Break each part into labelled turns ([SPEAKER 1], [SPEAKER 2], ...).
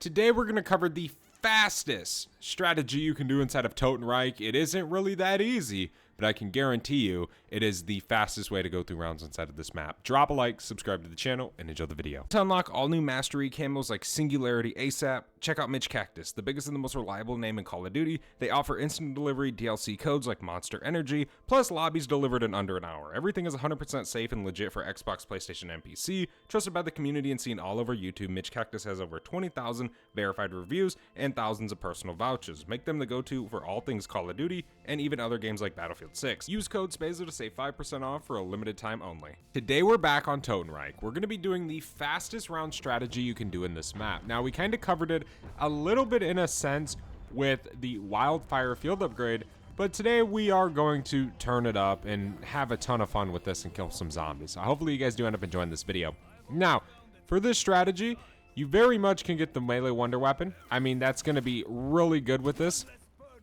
[SPEAKER 1] Today we're going to cover the fastest strategy you can do inside of Totenreich. It isn't really that easy, but I can guarantee you it is the fastest way to go through rounds inside of this map. Drop a like, subscribe to the channel, and enjoy the video. To unlock all new mastery camos like Singularity ASAP, check out Mitch Cactus, the biggest and the most reliable name in Call of Duty. They offer instant delivery DLC codes like Monster Energy, plus lobbies delivered in under an hour. Everything is 100% safe and legit for Xbox, PlayStation, and PC. Trusted by the community and seen all over YouTube, Mitch Cactus has over 20,000 verified reviews and thousands of personal vouchers. Make them the go-to for all things Call of Duty and even other games like Battlefield 6. Use code SPAZO to save 5% off for a limited time only. Today we're back on Totenreich. We're going to be doing the fastest round strategy you can do in this map. Now we kind of covered it a little bit in a sense with the Wildfire field upgrade, but today we are going to turn it up and have a ton of fun with this and kill some zombies. So hopefully you guys do end up enjoying this video. Now, for this strategy, you very much can get the melee wonder weapon. I mean, that's going to be really good with this.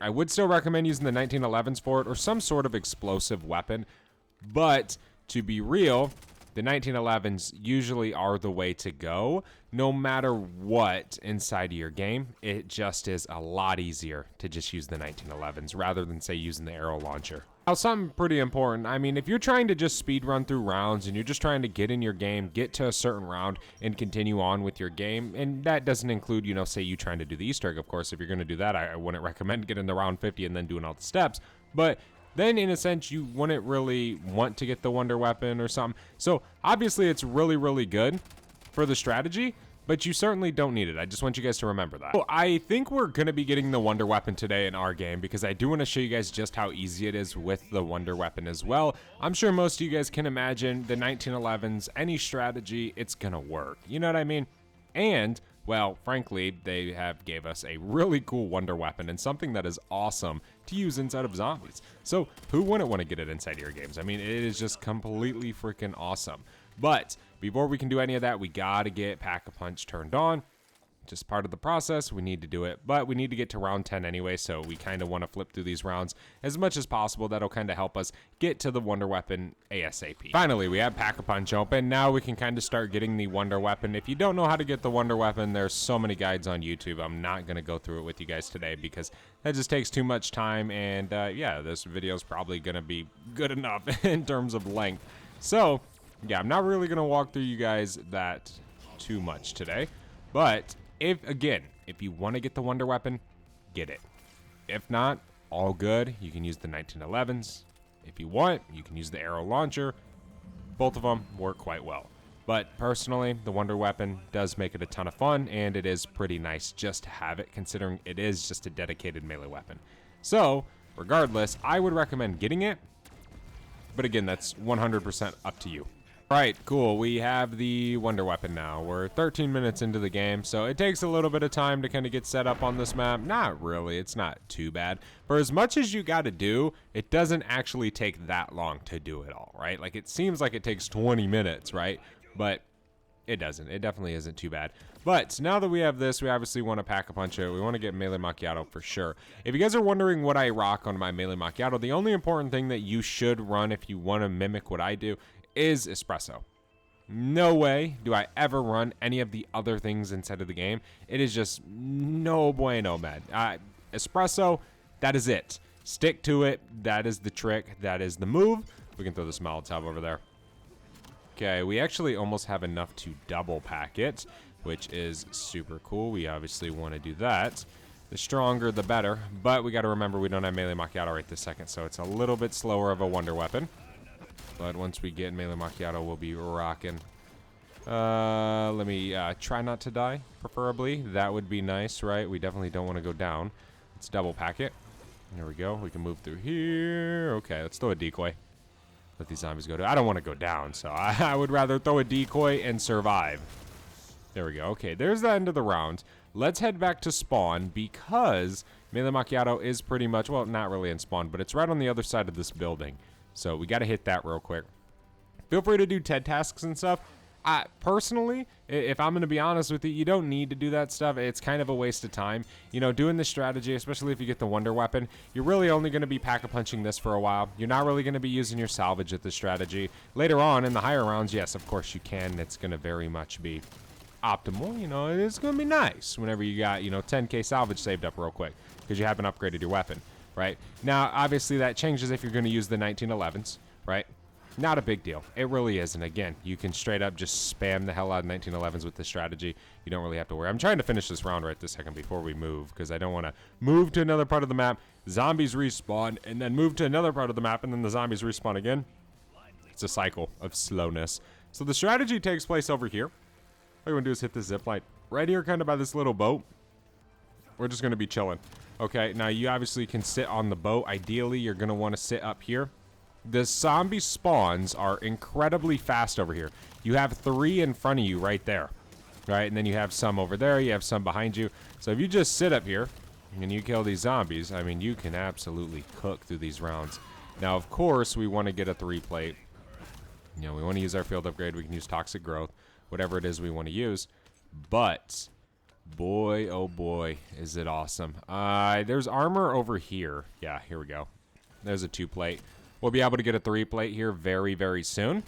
[SPEAKER 1] I would still recommend using the 1911s for it or some sort of explosive weapon, but to be real, the 1911s usually are the way to go no matter what inside of your game. It just is a lot easier to just use the 1911s rather than say using the arrow launcher. Now, something pretty important. I mean, if you're trying to just speed run through rounds and you're just trying to get in your game, get to a certain round and continue on with your game, and that doesn't include, say you trying to do the Easter egg, of course. If you're going to do that, I wouldn't recommend getting to round 50 and then doing all the steps. But then in a sense, you wouldn't really want to get the wonder weapon or something. So obviously it's really, really good for the strategy, but you certainly don't need it. I just want you guys to remember that. So I think we're going to be getting the wonder weapon today in our game because I do want to show you guys just how easy it is with the wonder weapon as well. I'm sure most of you guys can imagine the 1911s, any strategy, it's going to work. You know what I mean? And well, frankly, they have gave us a really cool wonder weapon and something that is awesome to use inside of zombies. So who wouldn't want to get it inside your games? I mean, it is just completely freaking awesome. But before we can do any of that, we gotta get Pack-a-Punch turned on. Just part of the process, we need to do it, but we need to get to round 10 anyway, so we kind of want to flip through these rounds as much as possible. That'll kind of help us get to the wonder weapon ASAP. Finally, we have Pack-a-Punch open. Now we can kind of start getting the wonder weapon. If you don't know how to get the wonder weapon, there's so many guides on YouTube. I'm not going to go through it with you guys today because that just takes too much time, and yeah, this video is probably going to be good enough in terms of length. So yeah, I'm not really going to walk through you guys that too much today, but if you want to get the wonder weapon, get it. If not, all good. You can use the 1911s. If you want, you can use the arrow launcher. Both of them work quite well. But personally, the wonder weapon does make it a ton of fun, and it is pretty nice just to have it, considering it is just a dedicated melee weapon. So, regardless, I would recommend getting it. But again, that's 100% up to you. Alright, cool. We have the wonder weapon now. We're 13 minutes into the game, so it takes a little bit of time to kind of get set up on this map. Not really. It's not too bad. For as much as you got to do, it doesn't actually take that long to do it all, right? Like, it seems like it takes 20 minutes, right? But it doesn't. It definitely isn't too bad. But now that we have this, we obviously want to Pack-a-Punch it. We want to get Melee Macchiato for sure. If you guys are wondering what I rock on my Melee Macchiato, the only important thing that you should run if you want to mimic what I do is espresso. No way do I ever run any of the other things inside of the game. It is just no bueno, man. Espresso, that is it. Stick to it. That is the trick. That is the move. We can throw this Molotov over there. Okay, we actually almost have enough to double pack it, which is super cool. We obviously want to do that. The stronger, the better. But we got to remember we don't have Melee Macchiato right this second, so it's a little bit slower of a wonder weapon. But once we get Melee Macchiato, we'll be rocking. Let me try not to die, preferably. That would be nice, right? We definitely don't want to go down. Let's double pack it. There we go. We can move through here. Okay, let's throw a decoy. Let these zombies go down. I don't want to go down, so I would rather throw a decoy and survive. There we go. Okay, there's the end of the round. Let's head back to spawn because Melee Macchiato is pretty much, well, not really in spawn, but it's right on the other side of this building. So we got to hit that real quick. Feel free to do TED tasks and stuff. Personally, if I'm going to be honest with you, you don't need to do that stuff. It's kind of a waste of time. Doing this strategy, especially if you get the wonder weapon, you're really only going to be pack-a-punching this for a while. You're not really going to be using your salvage at this strategy. Later on in the higher rounds, yes, of course you can. It's going to very much be optimal, you know, it's going to be nice whenever you got, you know, 10K salvage saved up real quick because you haven't upgraded your weapon, right? Now, obviously, that changes if you're going to use the 1911s, right? Not a big deal. It really isn't. Again, you can straight up just spam the hell out of 1911s with this strategy. You don't really have to worry. I'm trying to finish this round right this second before we move because I don't want to move to another part of the map, zombies respawn, and then move to another part of the map, and then the zombies respawn again. It's a cycle of slowness. So the strategy takes place over here. All you want to do is hit the zip line right here, kind of by this little boat. We're just going to be chilling. Okay, now you obviously can sit on the boat. Ideally, you're going to want to sit up here. The zombie spawns are incredibly fast over here. You have 3 in front of you right there, right? And then you have some over there. You have some behind you. So if you just sit up here and you kill these zombies, I mean, you can absolutely cook through these rounds. Now, of course, we want to get a 3-plate. You know, we want to use our field upgrade. We can use toxic growth, whatever it is we want to use. But boy, oh boy, is it awesome. There's armor over here. Yeah, here we go. There's a 2-plate. We'll be able to get a 3-plate here very, very soon,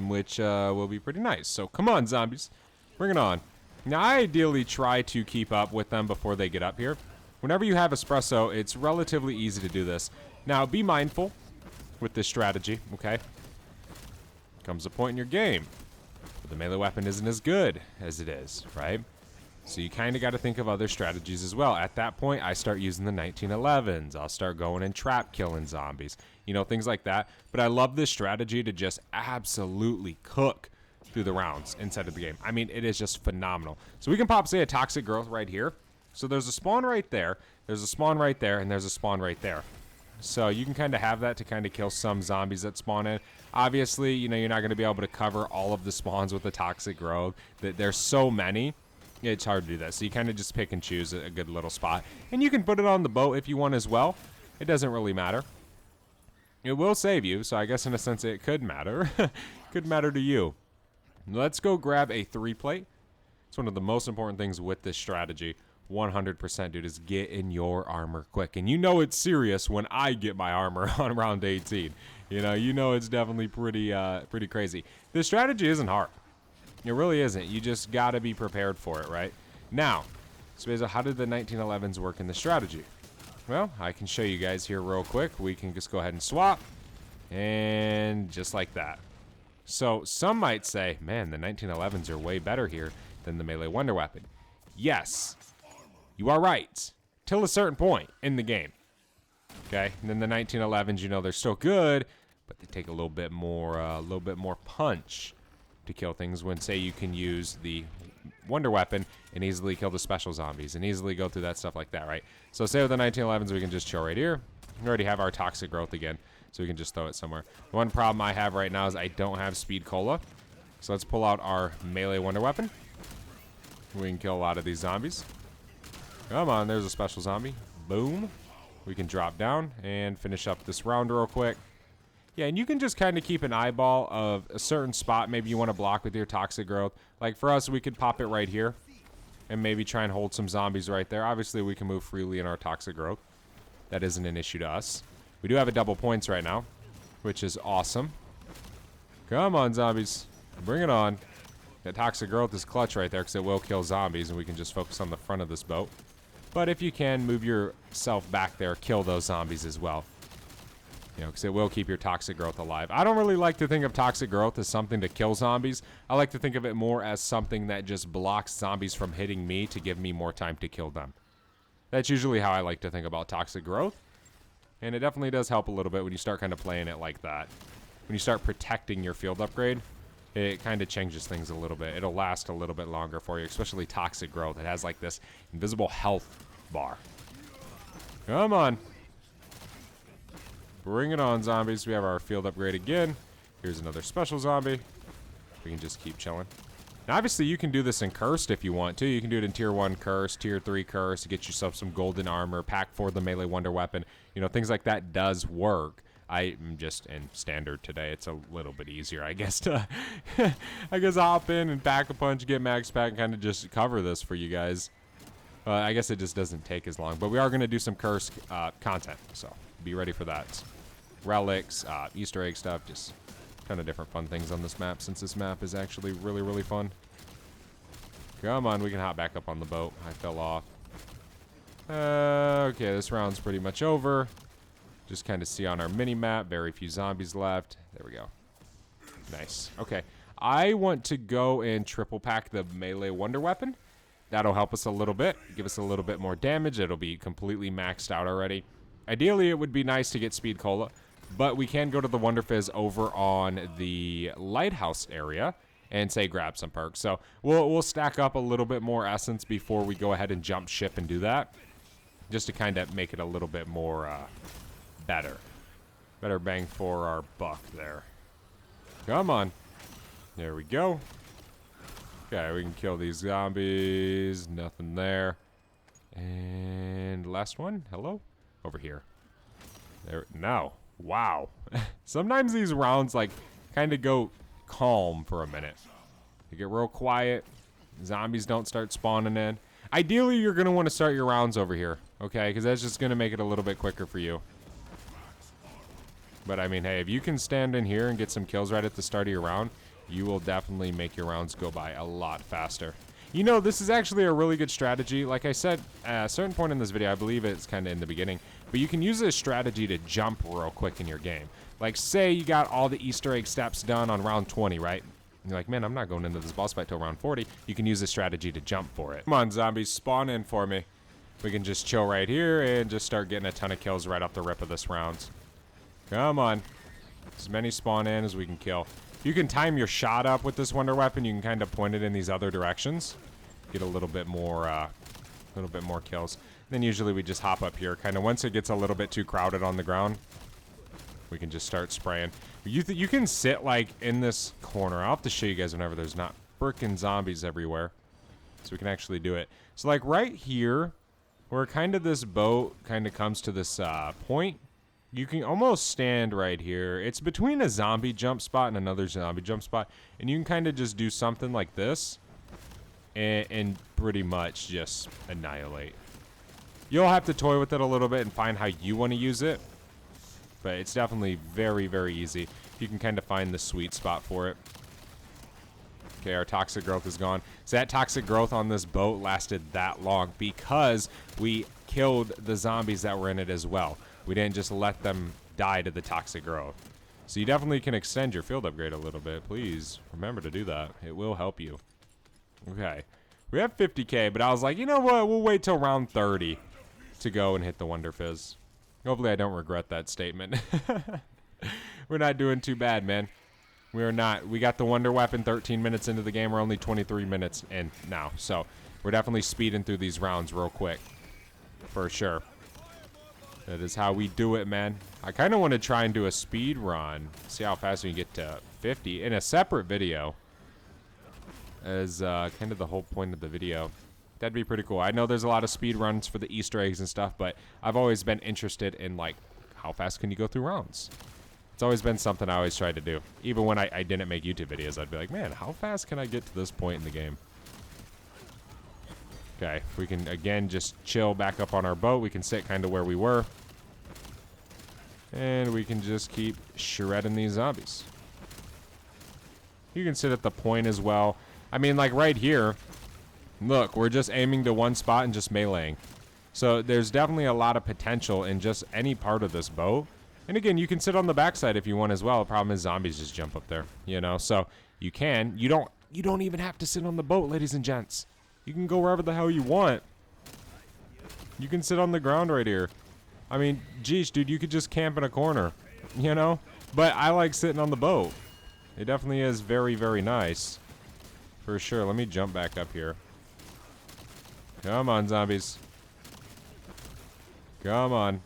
[SPEAKER 1] which will be pretty nice. So come on, zombies. Bring it on. Now, I ideally try to keep up with them before they get up here. Whenever you have espresso, it's relatively easy to do this. Now, be mindful with this strategy, okay? Comes a point in your game where the melee weapon isn't as good as it is, right? So you kind of got to think of other strategies as well. At that point, I start using the 1911s. I'll start going and trap killing zombies, you know, things like that. But I love this strategy to just absolutely cook through the rounds inside of the game. I mean, it is just phenomenal. So we can pop, say, a toxic growth right here. So there's a spawn right there. There's a spawn right there, and there's a spawn right there. So you can kind of have that to kind of kill some zombies that spawn in. Obviously, you know, you're not going to be able to cover all of the spawns with the toxic growth. There's so many. It's hard to do that. So you kind of just pick and choose a good little spot. And you can put it on the boat if you want as well. It doesn't really matter. It will save you, so I guess in a sense it could matter. Could matter to you. Let's go grab a 3-plate. It's one of the most important things with this strategy. 100%, dude, is get in your armor quick. And you know it's serious when I get my armor on round 18. You know it's definitely pretty crazy. This strategy isn't hard. It really isn't. You just got to be prepared for it, right? Now, so how did the 1911s work in the strategy? Well, I can show you guys here real quick. We can just go ahead and swap. And just like that. So some might say, man, the 1911s are way better here than the melee wonder weapon. Yes, you are right. Till a certain point in the game. Okay, and then the 1911s, you know, they're still good, but they take a little bit more punch to kill things when, say, you can use the wonder weapon and easily kill the special zombies and easily go through that stuff like that, right? So say with the 1911s, we can just chill right here. We already have our toxic growth again, so we can just throw it somewhere. The one problem I have right now is I don't have speed cola. So let's pull out our melee wonder weapon. We can kill a lot of these zombies. Come on, there's a special zombie. Boom. We can drop down and finish up this round real quick. Yeah, and you can just kind of keep an eyeball of a certain spot maybe you want to block with your toxic growth. Like for us, we could pop it right here and maybe try and hold some zombies right there. Obviously, we can move freely in our toxic growth. That isn't an issue to us. We do have a double points right now, which is awesome. Come on, zombies. Bring it on. That toxic growth is clutch right there because it will kill zombies, and we can just focus on the front of this boat. But if you can, move yourself back there, kill those zombies as well. You know, because it will keep your toxic growth alive. I don't really like to think of toxic growth as something to kill zombies. I like to think of it more as something that just blocks zombies from hitting me to give me more time to kill them. That's usually how I like to think about toxic growth. And it definitely does help a little bit when you start kind of playing it like that. When you start protecting your field upgrade, it kind of changes things a little bit. It'll last a little bit longer for you, especially toxic growth. It has like this invisible health bar. Come on. Bring it on, zombies. We have our field upgrade again. Here's another special zombie. We can just keep chilling. Now, obviously, you can do this in Cursed if you want to. You can do it in Tier 1 Cursed, Tier 3 Cursed to get yourself some golden armor, pack for the melee wonder weapon. You know, things like that does work. I'm just in Standard today. It's a little bit easier, I guess, to hop in and pack a punch, get max pack, and kind of just cover this for you guys. I guess it just doesn't take as long. But we are going to do some Cursed content, so be ready for that. Relics, Easter egg stuff, just kind of different fun things on this map, since this map is actually really, really fun. Come on, we can hop back up on the boat. I fell off. Okay, this round's pretty much over. Just kind of see on our mini-map. Very few zombies left. There we go. Nice. Okay. I want to go and triple pack the melee wonder weapon. That'll help us a little bit. Give us a little bit more damage. It'll be completely maxed out already. Ideally, it would be nice to get speed cola. But we can go to the Wonder Fizz over on the lighthouse area and say grab some perks. So we'll stack up a little bit more essence before we go ahead and jump ship and do that. Just to kind of make it a little bit more better. Better bang for our buck there. Come on. There we go. Okay, we can kill these zombies. Nothing there. And last one. Hello? Over here. There. No. Wow. Sometimes these rounds, like, kind of go calm for a minute. You get real quiet. Zombies don't start spawning in. Ideally, you're going to want to start your rounds over here, okay? Because that's just going to make it a little bit quicker for you. But, I mean, hey, if you can stand in here and get some kills right at the start of your round, you will definitely make your rounds go by a lot faster. You know, this is actually a really good strategy. Like I said, at a certain point in this video, I believe it's kind of in the beginning, but you can use this strategy to jump real quick in your game. Like, say you got all the Easter egg steps done on round 20, right? And you're like, man, I'm not going into this boss fight till round 40. You can use this strategy to jump for it. Come on, zombies, spawn in for me. We can just chill right here and just start getting a ton of kills right off the rip of this round. Come on. As many spawn in as we can kill. You can time your shot up with this wonder weapon. You can kind of point it in these other directions. Get a little bit more kills. Then usually we just hop up here. Kind of once it gets a little bit too crowded on the ground, we can just start spraying. You can sit like in this corner. I'll have to show you guys whenever there's not frickin' zombies everywhere. So we can actually do it. So like right here, where kind of this boat kind of comes to this point, you can almost stand right here. It's between a zombie jump spot and another zombie jump spot. And you can kind of just do something like this and pretty much just annihilate. You'll have to toy with it a little bit and find how you want to use it. But it's definitely very, very easy. You can kind of find the sweet spot for it. Okay, our toxic growth is gone. So that toxic growth on this boat lasted that long because we killed the zombies that were in it as well. We didn't just let them die to the toxic growth. So you definitely can extend your field upgrade a little bit. Please remember to do that. It will help you. Okay. We have 50k, but I was like, you know what? We'll wait till round 30 to go and hit the Wonder Fizz. Hopefully I don't regret that statement. We're not doing too bad, man. We are not. We got the Wonder Weapon 13 minutes into the game. We're only 23 minutes in now. So we're definitely speeding through these rounds real quick. For sure. That is how we do it, man. I kind of want to try and do a speed run. See how fast we can get to 50 in a separate video. As kind of the whole point of the video. That'd be pretty cool. I know there's a lot of speed runs for the Easter eggs and stuff, but I've always been interested in, like, how fast can you go through rounds? It's always been something I always tried to do. Even when I didn't make YouTube videos, I'd be like, man, how fast can I get to this point in the game? Okay, we can, again, just chill back up on our boat. We can sit kind of where we were. And we can just keep shredding these zombies. You can sit at the point as well. I mean, like right here, look, we're just aiming to one spot and just meleeing. So there's definitely a lot of potential in just any part of this boat. And again, you can sit on the backside if you want as well. The problem is zombies just jump up there, you know? So you can. You don't even have to sit on the boat, ladies and gents. You can go wherever the hell you want. You can sit on the ground right here. I mean, geez, dude, you could just camp in a corner, you know? But I like sitting on the boat. It definitely is very, very nice. For sure. Let me jump back up here. Come on, zombies. Come on.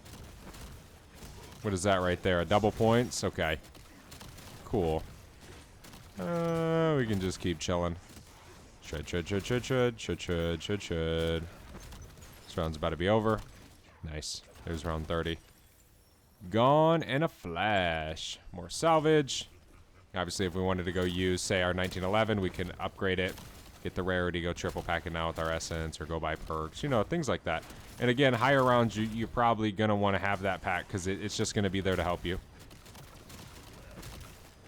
[SPEAKER 1] What is that right there? A double points? Okay. Cool. We can just keep chilling. Shred, shred, shred, shred, shred, shred, shred, shred, shred. This round's about to be over. Nice. There's round 30. Gone in a flash. More salvage. Obviously, if we wanted to go use, say, our 1911, we can upgrade it. Get the rarity, go triple pack it now with our essence, or go buy perks. You know, things like that. And again, higher rounds, you're probably going to want to have that pack, because it's just going to be there to help you.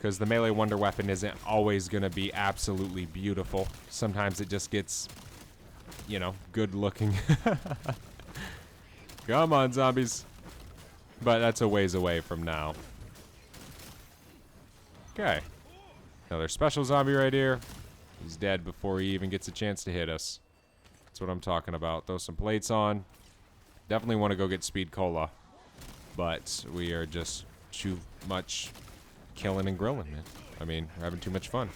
[SPEAKER 1] because the melee wonder weapon isn't always going to be absolutely beautiful. Sometimes it just gets, you know, good looking. Come on, zombies. But that's a ways away from now. Okay. Another special zombie right here. He's dead before he even gets a chance to hit us. That's what I'm talking about. Throw some plates on. Definitely want to go get speed cola. But we are just too much killing and grilling, man. I mean, we're having too much fun.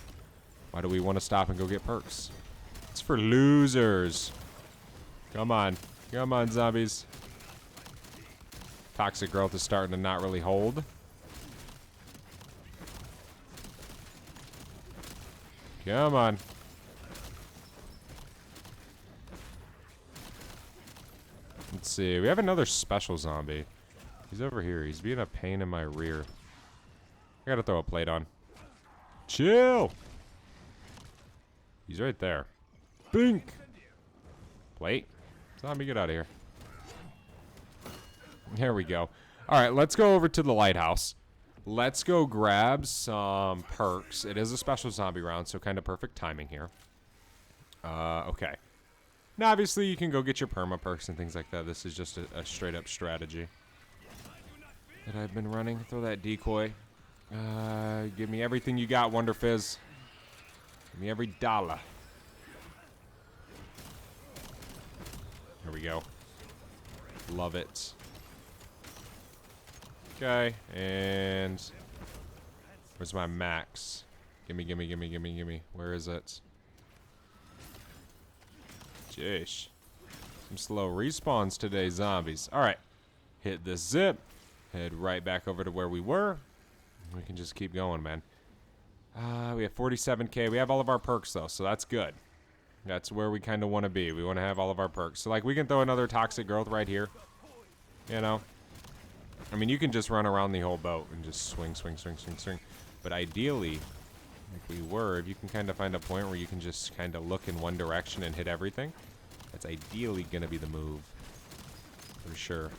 [SPEAKER 1] Why do we want to stop and go get perks? It's for losers. Come on. Come on, zombies. Toxic growth is starting to not really hold. Come on. Let's see. We have another special zombie. He's over here. He's being a pain in my rear. I gotta throw a plate on. Chill! He's right there. Bink! Plate? Zombie, get out of here. There we go. Alright, let's go over to the lighthouse. Let's go grab some perks. It is a special zombie round, so kind of perfect timing here. Okay. Now, obviously, you can go get your perma perks and things like that. This is just a straight-up strategy that I've been running. Throw that decoy. Give me everything you got, Wonder Fizz. Give me every dollar. There we go. Love it. Okay, and where's my max? Gimme, gimme, gimme, gimme, gimme. Where is it? Jeez. Some slow respawns today, zombies. Alright. Hit this zip. Head right back over to where we were. We can just keep going, man. We have 47k. We have all of our perks, though, so that's good. That's where we kind of want to be. We want to have all of our perks. So, like, we can throw another toxic growth right here. You know? I mean, you can just run around the whole boat and just swing, swing, swing, swing, swing. But ideally, like we were, if you can kind of find a point where you can just kind of look in one direction and hit everything, that's ideally going to be the move. For sure.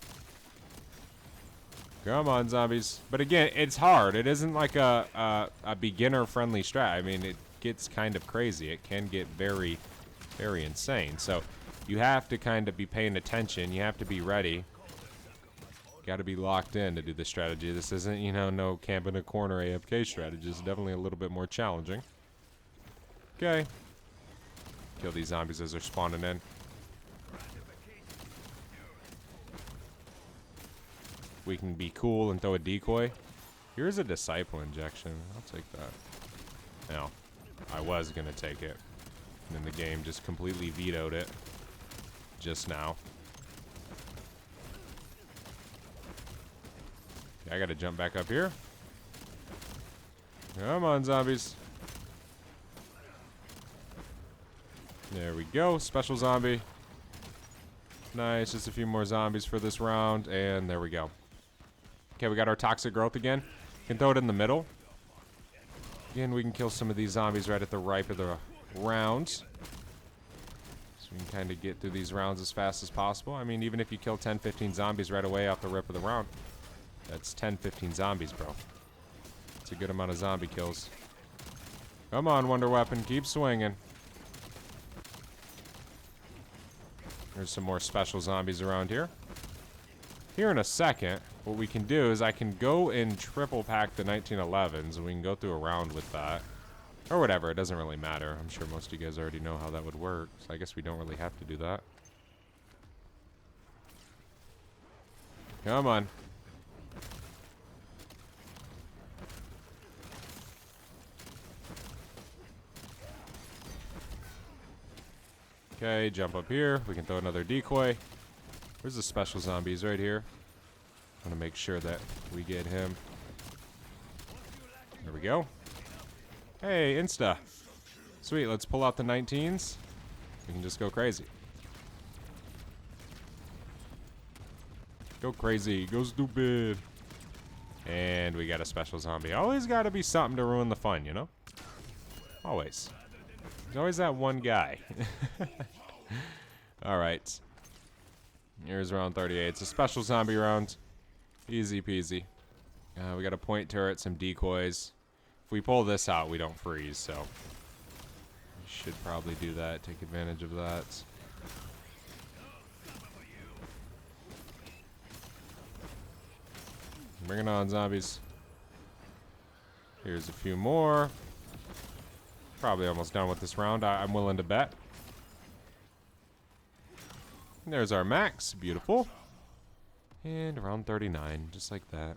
[SPEAKER 1] Come on, zombies. But again, it's hard. It isn't like a beginner-friendly strat. I mean, it gets kind of crazy. It can get very, very insane. So you have to kind of be paying attention. You have to be ready. Got to be locked in to do this strategy. This isn't, you know, no camp in a corner AFK strategy. It's definitely a little bit more challenging. Okay. Kill these zombies as they're spawning in. We can be cool and throw a decoy. Here's a disciple injection. I'll take that. No, I was going to take it. And then the game just completely vetoed it. Just now. I gotta jump back up here. Come on, zombies. There we go. Special zombie. Nice. Just a few more zombies for this round. And there we go. Okay, we got our toxic growth again. Can throw it in the middle. Again, we can kill some of these zombies right at the ripe of the rounds. So we can kind of get through these rounds as fast as possible. I mean, even if you kill 10, 15 zombies right away off the rip of the round, that's 10, 15 zombies, bro. It's a good amount of zombie kills. Come on, Wonder Weapon. Keep swinging. There's some more special zombies around here. Here in a second, what we can do is I can go and triple pack the 1911s, and we can go through a round with that. Or whatever. It doesn't really matter. I'm sure most of you guys already know how that would work. So I guess we don't really have to do that. Come on. Okay, jump up here. We can throw another decoy. Where's the special zombies? Right here. I want to make sure that we get him. There we go. Hey, Insta. Sweet, let's pull out the 19s. We can just go crazy. Go crazy. Go stupid. And we got a special zombie. Always got to be something to ruin the fun, you know? Always. There's always that one guy. Alright. Here's round 38. It's a special zombie round. Easy peasy. We got a point turret, some decoys. If we pull this out, we don't freeze, so we should probably do that, take advantage of that. Bring it on, zombies. Here's a few more. Probably almost done with this round, I'm willing to bet. And there's our max, beautiful. And around 39, just like that.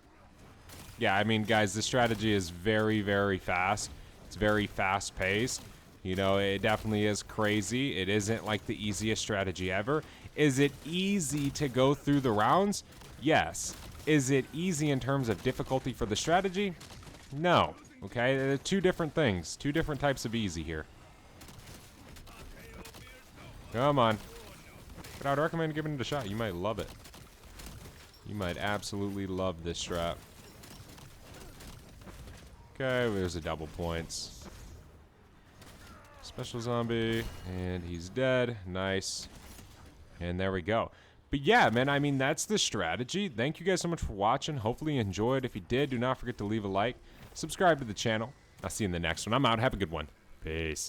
[SPEAKER 1] Yeah, I mean, guys, the strategy is very, very fast. It's very fast-paced. You know, it definitely is crazy. It isn't like the easiest strategy ever. Is it easy to go through the rounds? Yes. Is it easy in terms of difficulty for the strategy? No. Okay, they're two different things. Two different types of easy here. Come on. But I would recommend giving it a shot. You might love it. You might absolutely love this strat. Okay, there's a double points. Special zombie, and he's dead. Nice. And there we go. But yeah, man, I mean, that's the strategy. Thank you guys so much for watching. Hopefully you enjoyed. If you did, do not forget to leave a like. Subscribe to the channel. I'll see you in the next one. I'm out. Have a good one. Peace.